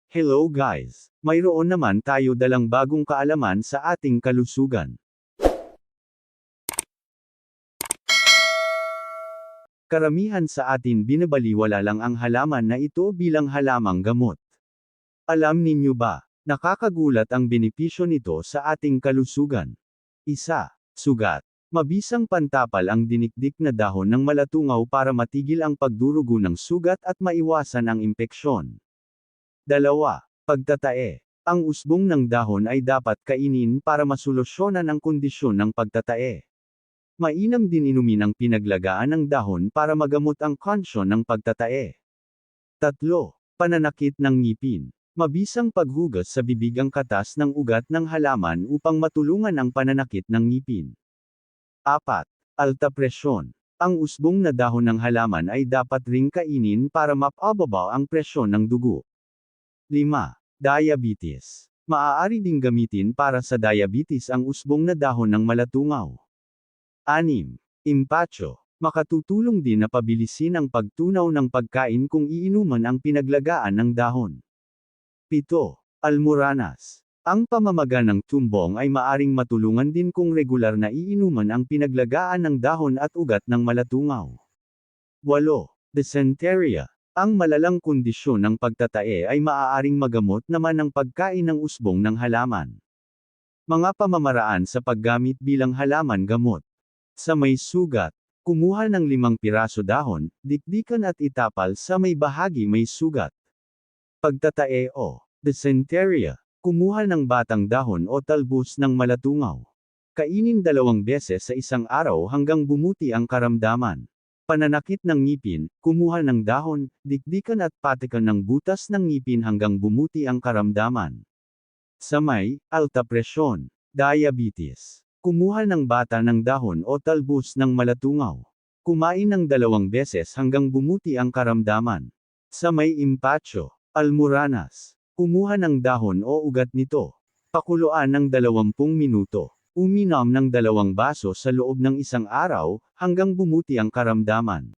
Hello guys! Mayroon naman tayo dalang bagong kaalaman sa ating kalusugan. Karamihan sa atin binabaliwala lang ang halaman na ito bilang halamang gamot. Alam ninyo ba, nakakagulat ang benepisyo nito sa ating kalusugan? 1. Sugat. Mabisang pantapal ang dinikdik na dahon ng malatungaw para matigil ang pagdurugo ng sugat at maiwasan ang impeksyon. 2. Pagtatae. Ang usbong ng dahon ay dapat kainin para masolusyonan ang kondisyon ng pagtatae. Mainam din inumin ang pinaglagaan ng dahon para magamot ang kondisyon ng pagtatae. 3. Pananakit ng ngipin. Mabisang paghugas sa bibig ang katas ng ugat ng halaman upang matulungan ang pananakit ng ngipin. 4. Alta presyon. Ang usbong na dahon ng halaman ay dapat ring kainin para mapababa ang presyon ng dugo. 5. Diabetes. Maaari ding gamitin para sa diabetes ang usbong na dahon ng malatungaw. 6. Impatyo. Makatutulong din na pabilisin ang pagtunaw ng pagkain kung iinuman ang pinaglagaan ng dahon. 7. Almoranas. Ang pamamaga ng tumbong ay maaring matulungan din kung regular na iinuman ang pinaglagaan ng dahon at ugat ng malatungaw. 8. Dysentery. Ang malalang kondisyon ng pagtatae ay maaaring magamot naman ng pagkain ng usbong ng halaman. Mga pamamaraan sa paggamit bilang halaman gamot. Sa may sugat, kumuha ng 5 piraso dahon, dikdikan at itapal sa may bahagi may sugat. Pagtatae o dysentery. Kumuha ng batang dahon o talbos ng malatungaw. Kainin 2 beses sa isang araw hanggang bumuti ang karamdaman. Pananakit ng ngipin, kumuha ng dahon, dikdikan at patikan ng butas ng ngipin hanggang bumuti ang karamdaman. Sa may alta presyon, diabetes. Kumuha ng bata ng dahon o talbos ng malatungaw. Kumain ng 2 beses hanggang bumuti ang karamdaman. Sa may impatyo, almoranas. Kumuha ng dahon o ugat nito. Pakuluan ng 20 minuto. Uminom ng 2 baso sa loob ng 1 araw, hanggang bumuti ang karamdaman.